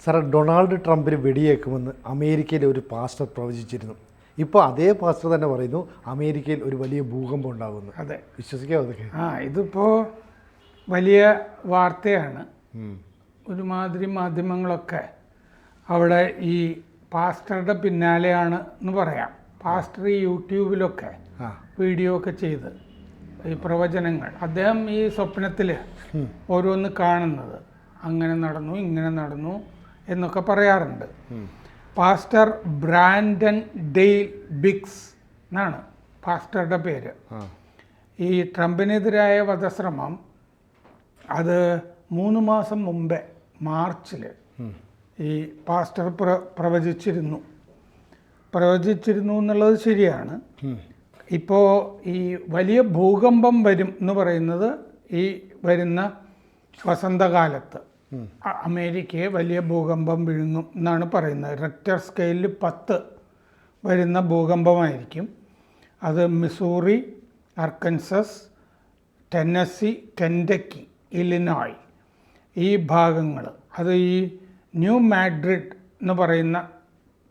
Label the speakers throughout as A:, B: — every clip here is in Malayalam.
A: സാർ, ഡൊണാൾഡ് ട്രംപിന് വെടിയേക്കുമെന്ന് അമേരിക്കയിലെ ഒരു പാസ്റ്റർ പ്രവചിച്ചിരുന്നു. ഇപ്പോൾ അതേ പാസ്റ്റർ തന്നെ പറയുന്നു അമേരിക്കയിൽ ഒരു വലിയ ഭൂകമ്പം ഉണ്ടാകുന്നു.
B: അതെ,
A: വിശ്വസിക്കാമോ അതൊക്കെ?
B: ഇതിപ്പോൾ വലിയ വാർത്തയാണ്. ഒരുമാതിരി മാധ്യമങ്ങളൊക്കെ അവിടെ ഈ പാസ്റ്ററുടെ പിന്നാലെയാണ് എന്ന് പറയാം. പാസ്റ്റർ ഈ യൂട്യൂബിലൊക്കെ വീഡിയോ ഒക്കെ ചെയ്ത് ഈ പ്രവചനങ്ങൾ, അദ്ദേഹം ഈ സ്വപ്നത്തിൽ ഓരോന്ന് കാണുന്നത് അങ്ങനെ നടന്നു ഇങ്ങനെ നടന്നു എന്നൊക്കെ പറയാറുണ്ട്. പാസ്റ്റർ ബ്രാൻഡൻ ഡെയ്ൽ ബിഗ്സ് എന്നാണ് പാസ്റ്ററുടെ പേര്. ഈ ട്രംപിനെതിരായ വധശ്രമം അത് 3 മാസം മുമ്പേ മാർച്ചിൽ ഈ പാസ്റ്റർ പ്രവചിച്ചിരുന്നു എന്നുള്ളത് ശരിയാണ്. ഇപ്പോൾ ഈ വലിയ ഭൂകമ്പം വരും എന്ന് പറയുന്നത് ഈ വരുന്ന വസന്തകാലത്ത് അമേരിക്കയെ വലിയ ഭൂകമ്പം വിഴുങ്ങും എന്നാണ് പറയുന്നത്. റിക്ടർ സ്കെയിലിൽ 10 വരുന്ന ഭൂകമ്പമായിരിക്കും. അത് Missouri, Arkansas, Tennessee, Kentucky, Illinois ഈ ഭാഗങ്ങൾ, അത് ഈ ന്യൂ മാഡ്രിഡ് എന്ന് പറയുന്ന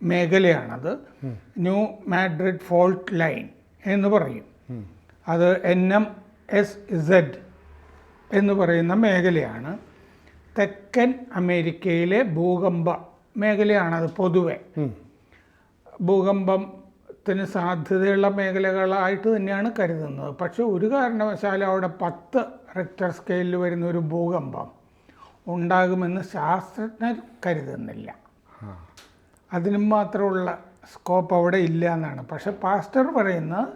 B: മേഖലയാണത്. ന്യൂ മാഡ്രിഡ് ഫോൾട്ട് ലൈൻ എന്ന് പറയും. അത് NMSZ എന്ന് പറയുന്ന മേഖലയാണ്. തെക്കൻ അമേരിക്കയിലെ ഭൂകമ്പ മേഖലയാണത്. പൊതുവെ ഭൂകമ്പത്തിന് സാധ്യതയുള്ള മേഖലകളായിട്ട് തന്നെയാണ് കരുതുന്നത്. പക്ഷെ ഒരു കാരണവശാലും അവിടെ 10 റിക്ടർ സ്കെയിലിൽ വരുന്ന ഒരു ഭൂകമ്പം ഉണ്ടാകുമെന്ന് ശാസ്ത്രജ്ഞർ കരുതുന്നില്ല. അതിനും മാത്രമുള്ള സ്കോപ്പ് അവിടെ ഇല്ല എന്നാണ്. പക്ഷെ പാസ്റ്റർ പറയുന്നത്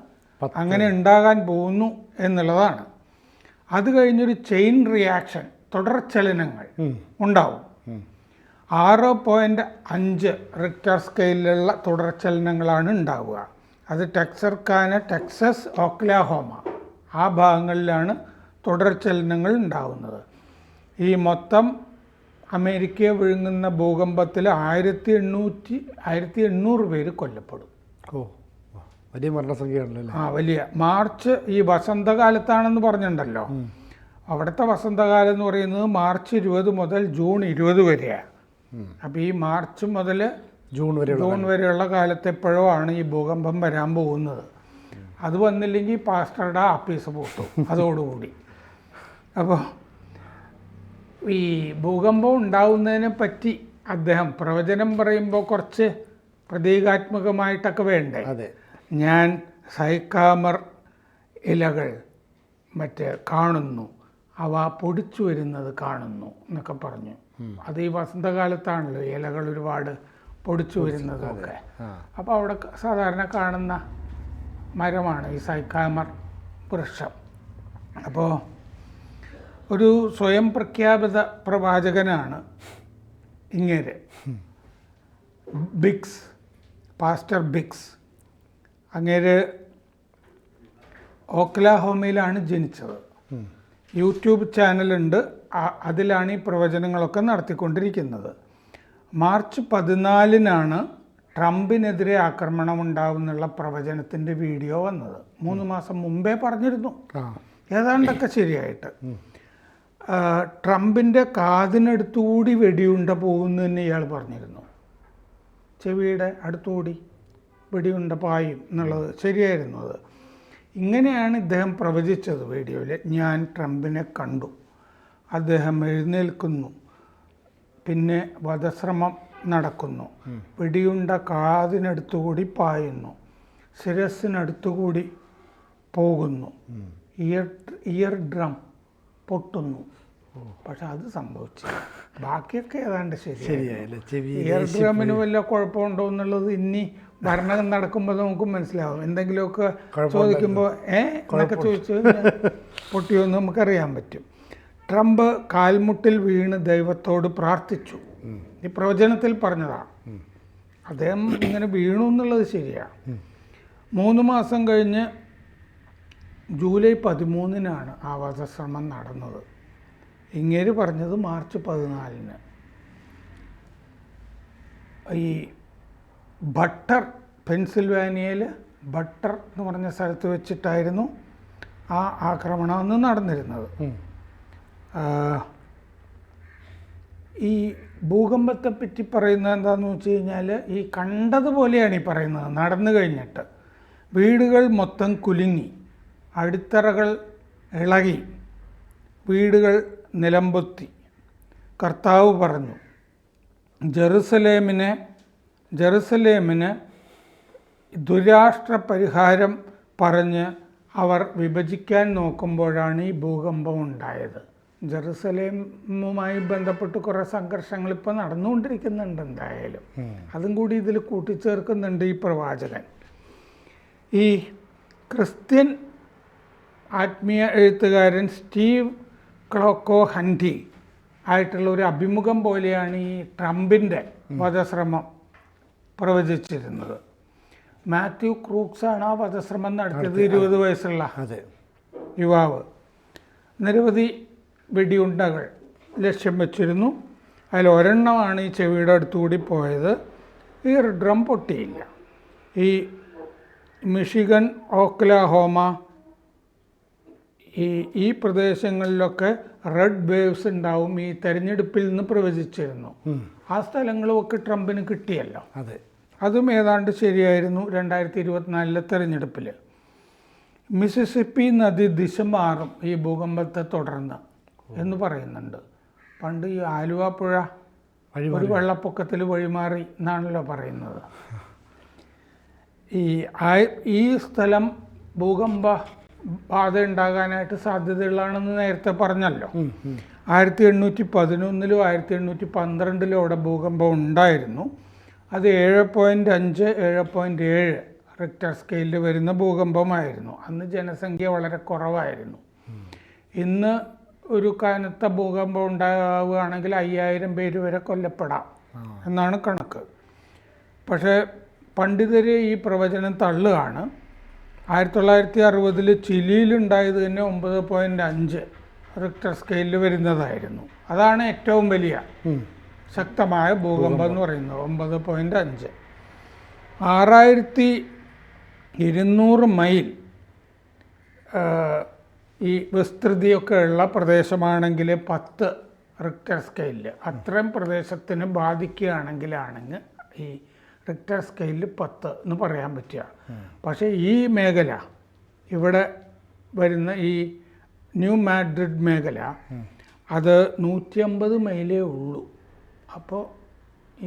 B: അങ്ങനെ ഉണ്ടാകാൻ പോകുന്നു എന്നുള്ളതാണ്. അത് കഴിഞ്ഞൊരു ചെയിൻ റിയാക്ഷൻ, തുടർചലനങ്ങൾ ഉണ്ടാവും. 6.5 റിക്ടർ സ്കെയിലുള്ള തുടർചലനങ്ങളാണ് ഉണ്ടാവുക. അത് ടെക്സർക്കാന, ടെക്സസ്, ഓക്ലാഹോമ ആ ഭാഗങ്ങളിലാണ് തുടർചലനങ്ങൾ ഉണ്ടാവുന്നത്. ഈ മൊത്തം അമേരിക്കയെ വിഴുങ്ങുന്ന ഭൂകമ്പത്തിൽ 1800 പേര് കൊല്ലപ്പെടും.
A: വലിയ മരണസംഖ്യയാണല്ലോ.
B: വലിയ. മാർച്ച് ഈ വസന്തകാലത്താണെന്ന് പറഞ്ഞിട്ടുണ്ടല്ലോ. അവിടുത്തെ വസന്തകാലം എന്ന് പറയുന്നത് മാർച്ച് 20 മുതൽ ജൂൺ 20 വരെയാണ്. അപ്പോൾ ഈ മാർച്ച് മുതൽ ജൂൺ വരെയുള്ള കാലത്ത് എപ്പോഴോ ആണ് ഈ ഭൂകമ്പം വരാൻ പോകുന്നത്. അത് വന്നില്ലെങ്കിൽ പാസ്റ്ററുടെ ആപ്പീസ് പൂട്ടും അതോടുകൂടി. അപ്പോൾ ഈ ഭൂകമ്പം ഉണ്ടാവുന്നതിനെ പറ്റി അദ്ദേഹം പ്രവചനം പറയുമ്പോൾ കുറച്ച് പ്രതീകാത്മകമായിട്ടൊക്കെ വേണ്ടേ. ഞാൻ സൈക്കാമർ ഇലകൾ കാണുന്നു, അവ പൊടിച്ചു വരുന്നത് കാണുന്നു എന്നൊക്കെ പറഞ്ഞു. അത് ഈ വസന്തകാലത്താണല്ലോ ഇലകൾ ഒരുപാട് പൊടിച്ചു വരുന്നതൊക്കെ. അപ്പോൾ അവിടെ സാധാരണ കാണുന്ന മരമാണ് ഈ സൈക്കാമർ വൃക്ഷം. അപ്പോൾ ഒരു സ്വയം പ്രഖ്യാപിത പ്രവാചകനാണ് ഇങ്ങനെ ബിഗ്സ്, പാസ്റ്റർ ബിഗ്സ്. അങ്ങേര് ഓക്ലാഹോമയിലാണ് ജനിച്ചത്. യൂട്യൂബ് ചാനലുണ്ട്, അതിലാണ് ഈ പ്രവചനങ്ങളൊക്കെ നടത്തിക്കൊണ്ടിരിക്കുന്നത്. മാർച്ച് 14 ട്രംപിനെതിരെ ആക്രമണം ഉണ്ടാവുന്നുള്ള പ്രവചനത്തിൻ്റെ വീഡിയോ വന്നത്. 3 മാസം മുമ്പേ പറഞ്ഞിരുന്നു ഏതാണ്ടൊക്കെ ശരിയായിട്ട്. ട്രംപിൻ്റെ കാതിനടുത്തുകൂടി വെടിയുണ്ട പോകുന്നതെന്ന് ഇയാൾ പറഞ്ഞിരുന്നു. ചെവിയുടെ അടുത്തുകൂടി വെടിയുണ്ട പായും എന്നുള്ളത് ശരിയായിരുന്നു. അത് ഇങ്ങനെയാണ് ഇദ്ദേഹം പ്രവചിച്ചത് വീഡിയോയിൽ. ഞാൻ ട്രംപിനെ കണ്ടു, അദ്ദേഹം എഴുന്നേൽക്കുന്നു, പിന്നെ വധശ്രമം നടക്കുന്നു, വെടിയുണ്ട കാതിനടുത്തുകൂടി പായുന്നു, ശിരസ്സിനടുത്തുകൂടി പോകുന്നു, ഇയർ ഡ്രം പൊട്ടുന്നു. പക്ഷെ അത് സംഭവിച്ചില്ല. ബാക്കിയൊക്കെ ഏതാണ്ട് ശരിയായില്ല. ഇയർ ഡ്രമിന് വല്ല കുഴപ്പമുണ്ടോ എന്നുള്ളത് ഇനി ഭരണം നടക്കുമ്പോൾ നമുക്ക് മനസ്സിലാവും. എന്തെങ്കിലുമൊക്കെ ചോദിക്കുമ്പോൾ എന്നൊക്കെ ചോദിച്ചു പൊട്ടിയോന്ന് നമുക്കറിയാൻ പറ്റും. ട്രംപ് കാൽമുട്ടിൽ വീണ് ദൈവത്തോട് പ്രാർത്ഥിച്ചു. ഈ പ്രവചനത്തിൽ പറഞ്ഞതാണ്. അദ്ദേഹം ഇങ്ങനെ വീണു എന്നുള്ളത് ശരിയാണ്. 3 മാസം കഴിഞ്ഞ് ജൂലൈ 13 ആ വധശ്രമം നടന്നത്. ഇങ്ങേര് പറഞ്ഞത് മാർച്ച് 14. ഈ ബട്ടർ, പെൻസിൽവാനിയയിൽ ബട്ടർ എന്ന് പറഞ്ഞ സ്ഥലത്ത് വെച്ചിട്ടായിരുന്നു ആ ആക്രമണം അന്ന് നടന്നിരുന്നത്. ഈ ഭൂകമ്പത്തെ പറ്റി പറയുന്നത് എന്താണെന്ന് വെച്ച് കഴിഞ്ഞാൽ ഈ കണ്ടതുപോലെയാണ് ഈ പറയുന്നത്. നടന്നു കഴിഞ്ഞിട്ട് വീടുകൾ മൊത്തം കുലുങ്ങി, അടിത്തറകൾ ഇളകി, വീടുകൾ നിലംപൊത്തി. കർത്താവ് പറഞ്ഞു, ജെറുസലേമിന് ദുരാഷ്ട്ര പരിഹാരം പറഞ്ഞ് അവർ വിഭജിക്കാൻ നോക്കുമ്പോഴാണ് ഈ ഭൂകമ്പം ഉണ്ടായത്. ജെറുസലേമുമായി ബന്ധപ്പെട്ട് കുറേ സംഘർഷങ്ങൾ ഇപ്പോൾ നടന്നുകൊണ്ടിരിക്കുന്നുണ്ട്. എന്തായാലും അതും കൂടി ഇതിൽ കൂട്ടിച്ചേർക്കുന്നുണ്ട് ഈ പ്രവാചകൻ. ഈ ക്രിസ്ത്യൻ ആത്മീയ എഴുത്തുകാരൻ സ്റ്റീവ് ക്ലോക്കോ ഹൻറ്റി ആയിട്ടുള്ള ഒരു അഭിമുഖം പോലെയാണ് ഈ ട്രംപിൻ്റെ വധശ്രമം പ്രവചിച്ചിരുന്നത്. മാത്യു ക്രൂക്സാണ് ആ വധശ്രമം നടത്തിയത്. 20 വയസ്സുള്ള യുവാവ് നിരവധി വെടിയുണ്ടകൾ ലക്ഷ്യം വെച്ചിരുന്നു. അതിൽ ഒരെണ്ണമാണ് ഈ ചെവിയുടെ അടുത്തുകൂടി പോയത്. ഈ ഡ്രം പൊട്ടിയില്ല. ഈ മിഷിഗൺ, ഓക്ലഹോമ, ഈ പ്രദേശങ്ങളിലൊക്കെ റെഡ് വേവ്സ് ഉണ്ടാവും ഈ തെരഞ്ഞെടുപ്പിൽ നിന്ന് പ്രവചിച്ചിരുന്നു. ആ സ്ഥലങ്ങളുമൊക്കെ ട്രംപിന് കിട്ടിയല്ലോ. അതും ഏതാണ്ട് ശരിയായിരുന്നു 2024 തെരഞ്ഞെടുപ്പിൽ. മിസിസിപ്പി നദി ദിശ മാറും ഈ ഭൂകമ്പത്തെ തുടർന്ന് എന്ന് പറയുന്നുണ്ട്. പണ്ട് ഈ ആലുവ പുഴ ഒരു വെള്ളപ്പൊക്കത്തിൽ വഴിമാറി എന്നാണല്ലോ പറയുന്നത്. ഈ സ്ഥലം ഭൂകമ്പ ബാധ ഉണ്ടാകാനായിട്ട് സാധ്യതയുള്ളതാണെന്ന് നേരത്തെ പറഞ്ഞല്ലോ. 1811 1812 അവിടെ ഭൂകമ്പം ഉണ്ടായിരുന്നു. അത് 7.5 7.7 റിക്ടർ സ്കെയിലിൽ വരുന്ന ഭൂകമ്പമായിരുന്നു. അന്ന് ജനസംഖ്യ വളരെ കുറവായിരുന്നു. ഇന്ന് ഒരു കനത്ത ഭൂകമ്പം ഉണ്ടാവുകയാണെങ്കിൽ 5000 പേര് വരെ കൊല്ലപ്പെടാം എന്നാണ് കണക്ക്. പക്ഷേ പണ്ഡിതർ ഈ പ്രവചനം തള്ളുകയാണ്. 1960 ചിലിയിലുണ്ടായത് തന്നെ 9.5 റിക്ടർ സ്കെയിലിൽ വരുന്നതായിരുന്നു. അതാണ് ഏറ്റവും വലിയ ശക്തമായ ഭൂകമ്പം എന്ന് പറയുന്നത്. 9.5. 6200 മൈൽ ഈ വിസ്തൃതിയൊക്കെ ഉള്ള പ്രദേശമാണെങ്കിൽ 10 റിക്ടർ സ്കെയിലിൽ അത്രയും പ്രദേശത്തിന് ബാധിക്കുകയാണെങ്കിൽ ഈ റിക്ടർ സ്കെയിലിൽ 10 എന്ന് പറയാൻ പറ്റുക. പക്ഷേ ഈ മേഖല ഇവിടെ വരുന്ന ഈ ന്യൂ മാഡ്രിഡ് മേഖല അത് 150 മൈലേ ഉള്ളൂ. അപ്പോൾ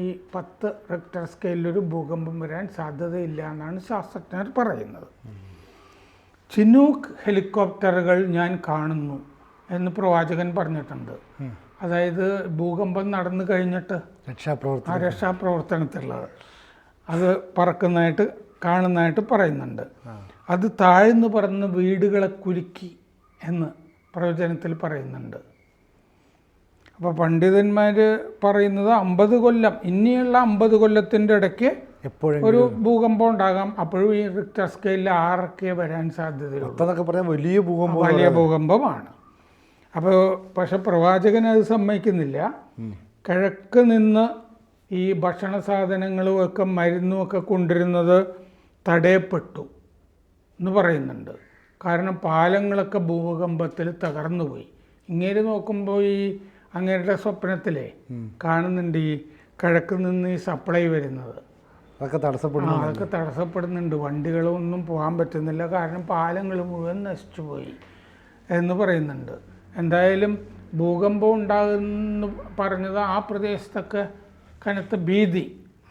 B: ഈ 10 റിക്ടർ സ്കെയിലൊരു ഭൂകമ്പം വരാൻ സാധ്യതയില്ല എന്നാണ് ശാസ്ത്രജ്ഞർ പറയുന്നത്. ചിനൂക്ക് ഹെലികോപ്റ്ററുകൾ ഞാൻ കാണുന്നു എന്ന് പ്രവാചകൻ പറഞ്ഞിട്ടുണ്ട്. അതായത് ഭൂകമ്പം നടന്നു കഴിഞ്ഞിട്ട് രക്ഷാപ്രവർത്തനത്തിലുള്ളത് അത് പറക്കുന്നതായിട്ട് കാണുന്നതായിട്ട് പറയുന്നുണ്ട്. അത് താഴ്ന്നു പറന്ന് വീടുകളെ കുലുക്കി എന്ന് പ്രവചനത്തിൽ പറയുന്നുണ്ട്. അപ്പോൾ പണ്ഡിതന്മാർ പറയുന്നത് 50 കൊല്ലം, ഇനിയുള്ള 50 കൊല്ലത്തിൻ്റെ ഇടയ്ക്ക് ഒരു ഭൂകമ്പം ഉണ്ടാകാം. അപ്പോഴും ഈ റിക്ടർ സ്കെയിലിൽ 6 വരാൻ സാധ്യതയുള്ളൂ. വലിയ ഭൂകമ്പമാണ്. അപ്പോൾ പക്ഷെ പ്രവാചകൻ അത് സമ്മതിക്കുന്നില്ല. കിഴക്ക് നിന്ന് ഈ ഭക്ഷണ സാധനങ്ങളും ഒക്കെ മരുന്നും ഒക്കെ കൊണ്ടുവരുന്നത് തടയപ്പെട്ടു എന്ന് പറയുന്നുണ്ട്. കാരണം പാലങ്ങളൊക്കെ ഭൂകമ്പത്തിൽ തകർന്നുപോയി. ഇങ്ങനെ നോക്കുമ്പോൾ ഈ അങ്ങേരുടെ സ്വപ്നത്തിലെ കാണുന്നുണ്ട് ഈ കിഴക്ക് നിന്ന് ഈ സപ്ലൈ വരുന്നത് അതൊക്കെ തടസ്സപ്പെടുന്നുണ്ട്. വണ്ടികളൊന്നും പോകാൻ പറ്റുന്നില്ല. കാരണം പാലങ്ങൾ മുഴുവൻ നശിച്ചു പോയി എന്ന് പറയുന്നുണ്ട്. എന്തായാലും ഭൂകമ്പം ഉണ്ടാകുമെന്ന് പറഞ്ഞത് ആ പ്രദേശത്തൊക്കെ കനത്ത ഭീതി,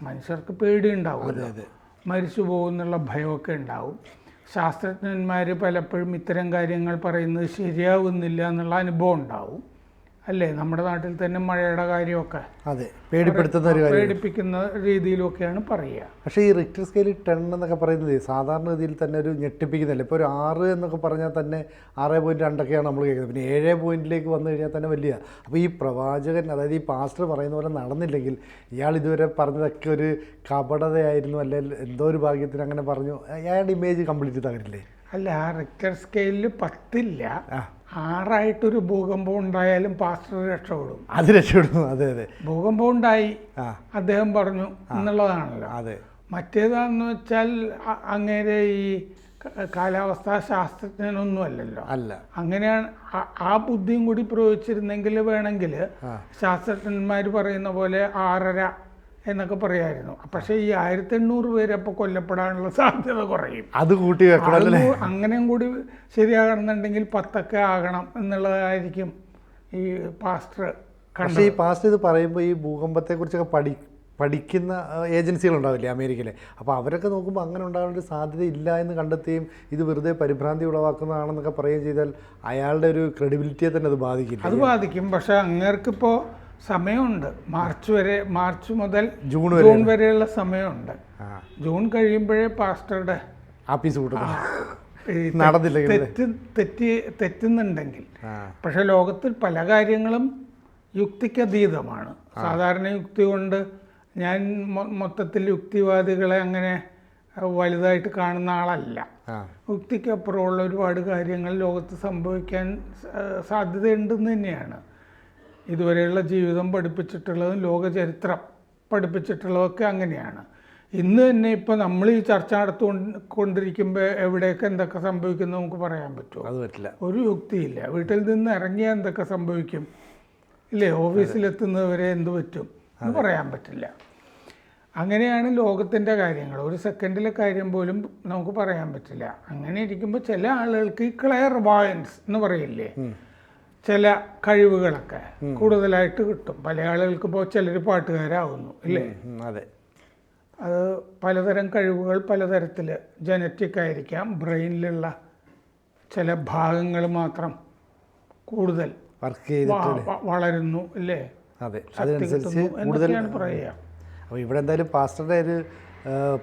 B: മനുഷ്യർക്ക് പേടി ഉണ്ടാവും, മരിച്ചു പോകുന്നുള്ള ഭയമൊക്കെ ഉണ്ടാവും. ശാസ്ത്രജ്ഞന്മാർ പലപ്പോഴും ഇത്തരം കാര്യങ്ങൾ പറയുന്നത് ശരിയാവുന്നില്ല എന്നുള്ള അനുഭവം ഉണ്ടാവും. അല്ലേ? നമ്മുടെ നാട്ടിൽ തന്നെ മഴയുടെ കാര്യമൊക്കെ പേടിപ്പിക്കുന്ന രീതിയിലൊക്കെയാണ് പറയുക.
A: പക്ഷേ ഈ റിക്ടർ സ്കെയിൽ 10 എന്നൊക്കെ പറയുന്നത് സാധാരണഗതിയിൽ തന്നെ ഒരു ഞെട്ടിപ്പിക്കുന്നില്ല. ഇപ്പോൾ ഒരു 6 എന്നൊക്കെ പറഞ്ഞാൽ തന്നെ 6.2ഒക്കെയാണ് നമ്മൾ കേൾക്കുന്നത്. പിന്നെ 7 പോയിന്റിലേക്ക് വന്നു കഴിഞ്ഞാൽ തന്നെ വലിയ. അപ്പോൾ ഈ പ്രവാചകൻ, അതായത് ഈ പാസ്റ്റർ പറയുന്ന പോലെ നടന്നില്ലെങ്കിൽ ഇയാൾ ഇതുവരെ പറഞ്ഞതൊക്കെ ഒരു കപടതയായിരുന്നു, അല്ലെങ്കിൽ എന്തോ ഒരു ഭാഗ്യത്തിന് അങ്ങനെ പറഞ്ഞു, അയാളുടെ ഇമേജ് കംപ്ലീറ്റ് തകരില്ലേ?
B: അല്ല, റിക്ടർ സ്കെയിലിൽ 10 6 ഭൂകമ്പം ഉണ്ടായാലും പാസ്റ്റർ രക്ഷപ്പെടും.
A: അത് രക്ഷപ്പെടും. അതെ.
B: ഭൂകമ്പം ഉണ്ടായി അദ്ദേഹം പറഞ്ഞു എന്നുള്ളതാണല്ലോ.
A: അതെ.
B: മറ്റേതാണെന്ന് വെച്ചാൽ അങ്ങേരെ ഈ കാലാവസ്ഥാ ശാസ്ത്രജ്ഞനൊന്നും അല്ലല്ലോ.
A: അല്ല.
B: അങ്ങനെയാണ് ആ ബുദ്ധിയും കൂടി പ്രയോഗിച്ചിരുന്നെങ്കിൽ വേണമെങ്കിൽ ശാസ്ത്രജ്ഞന്മാർ പറയുന്ന പോലെ 6.5 എന്നൊക്കെ പറയായിരുന്നു. പക്ഷേ ഈ 1800 പേര് അപ്പോൾ കൊല്ലപ്പെടാനുള്ള സാധ്യത കുറയും.
A: അത് കൂട്ടി വെക്കണം.
B: അങ്ങനെയും കൂടി ശരിയാകണമെന്നുണ്ടെങ്കിൽ 10 ആകണം എന്നുള്ളതായിരിക്കും ഈ പാസ്റ്റർ.
A: പക്ഷേ ഈ പാസ്റ്റർ ഇത് പറയുമ്പോൾ ഈ ഭൂകമ്പത്തെക്കുറിച്ചൊക്കെ പഠിക്കുന്ന ഏജൻസികളുണ്ടാവില്ലേ അമേരിക്കയിലെ, അപ്പോൾ അവരൊക്കെ നോക്കുമ്പോൾ അങ്ങനെ ഉണ്ടാകാനൊരു സാധ്യത ഇല്ല എന്ന് കണ്ടെത്തുകയും ഇത് വെറുതെ പരിഭ്രാന്തി ഉളവാക്കുന്നതാണെന്നൊക്കെ പറയുകയും ചെയ്താൽ അയാളുടെ ഒരു ക്രെഡിബിലിറ്റിയെ തന്നെ അത് ബാധിക്കില്ല.
B: അത് ബാധിക്കും. പക്ഷേ അങ്ങേർക്കിപ്പോൾ സമയമുണ്ട്. മാർച്ച് മുതൽ ജൂൺ വരെയുള്ള സമയമുണ്ട്. ജൂൺ കഴിയുമ്പോഴേ പാസ്റ്ററുടെ
A: ആഫീസ് കൂട്ടുന്നു
B: തെറ്റുന്നുണ്ടെങ്കിൽ. പക്ഷെ ലോകത്തിൽ പല കാര്യങ്ങളും യുക്തിക്കതീതമാണ്. സാധാരണ യുക്തി കൊണ്ട് ഞാൻ മൊത്തത്തിൽ യുക്തിവാദികളെ അങ്ങനെ വലുതായിട്ട് കാണുന്ന ആളല്ല. യുക്തിക്കപ്പുറമുള്ള ഒരുപാട് കാര്യങ്ങൾ ലോകത്ത് സംഭവിക്കാൻ സാധ്യതയുണ്ടെന്ന് തന്നെയാണ് ഇതുവരെയുള്ള ജീവിതം പഠിപ്പിച്ചിട്ടുള്ളതും ലോകചരിത്രം പഠിപ്പിച്ചിട്ടുള്ളതൊക്കെ അങ്ങനെയാണ്. ഇന്ന് തന്നെ ഇപ്പോൾ നമ്മൾ ഈ ചർച്ച നടത്തുകൊണ്ടിരിക്കുമ്പോൾ എവിടെയൊക്കെ എന്തൊക്കെ സംഭവിക്കും നമുക്ക് പറയാൻ പറ്റുമോ?
A: അത് പറ്റില്ല.
B: ഒരു യുക്തിയില്ല. വീട്ടിൽ നിന്ന് ഇറങ്ങിയാൽ എന്തൊക്കെ സംഭവിക്കും ഇല്ലേ? ഓഫീസിലെത്തുന്നത് വരെ എന്ത് പറ്റും എന്ന് പറയാൻ പറ്റില്ല. അങ്ങനെയാണ് ലോകത്തിൻ്റെ കാര്യങ്ങൾ. ഒരു സെക്കൻഡിലെ കാര്യം പോലും നമുക്ക് പറയാൻ പറ്റില്ല. അങ്ങനെ ഇരിക്കുമ്പോൾ ചില ആളുകൾക്ക് ഈ ക്ലെയർ വോയൻസ് എന്ന് പറയില്ലേ, ചില കഴിവുകളൊക്കെ കൂടുതലായിട്ട് കിട്ടും. പല ആളുകൾക്ക് ഇപ്പോൾ ചിലർ പാട്ടുകാരാകുന്നു ഇല്ലേ?
A: അതെ.
B: അത് പലതരം കഴിവുകൾ പലതരത്തിൽ ജനറ്റിക് ആയിരിക്കാം. ബ്രെയിനിലുള്ള ചില ഭാഗങ്ങൾ മാത്രം കൂടുതൽ വളരുന്നു ഇല്ലേ?
A: അതെ, അതനുസരിച്ച് കൂടുതൽ
B: പറയുക.
A: അപ്പോൾ ഇവിടെ എന്തായാലും പാസ്റ്ററുടെ ഒരു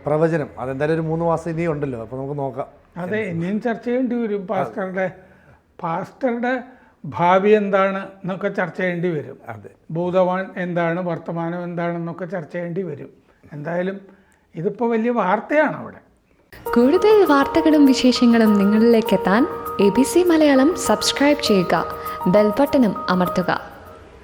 A: പ്രവചനം അതെന്തായാലും ഒരു 3 മാസം ഇനിയും ഉണ്ടല്ലോ, അപ്പോൾ നമുക്ക് നോക്കാം.
B: അതെ, ഇനിയും ചർച്ച ചെയ്യേണ്ടി വരും. പാസ്റ്ററുടെ ഭാവി എന്താണ് എന്നൊക്കെ ചർച്ച ചെയ്യേണ്ടി വരും.
A: അതെ,
B: ഭൂതവാൻ എന്താണ്, വർത്തമാനം എന്താണെന്നൊക്കെ ചർച്ച ചെയ്യേണ്ടി വരും. എന്തായാലും ഇതിപ്പോൾ വലിയ വാർത്തയാണ് അവിടെ.
C: കൂടുതൽ വാർത്തകളും വിശേഷങ്ങളും നിങ്ങളിലേക്ക് എത്താൻ ABC മലയാളം സബ്സ്ക്രൈബ് ചെയ്യുക, ബെൽ ബട്ടണും അമർത്തുക.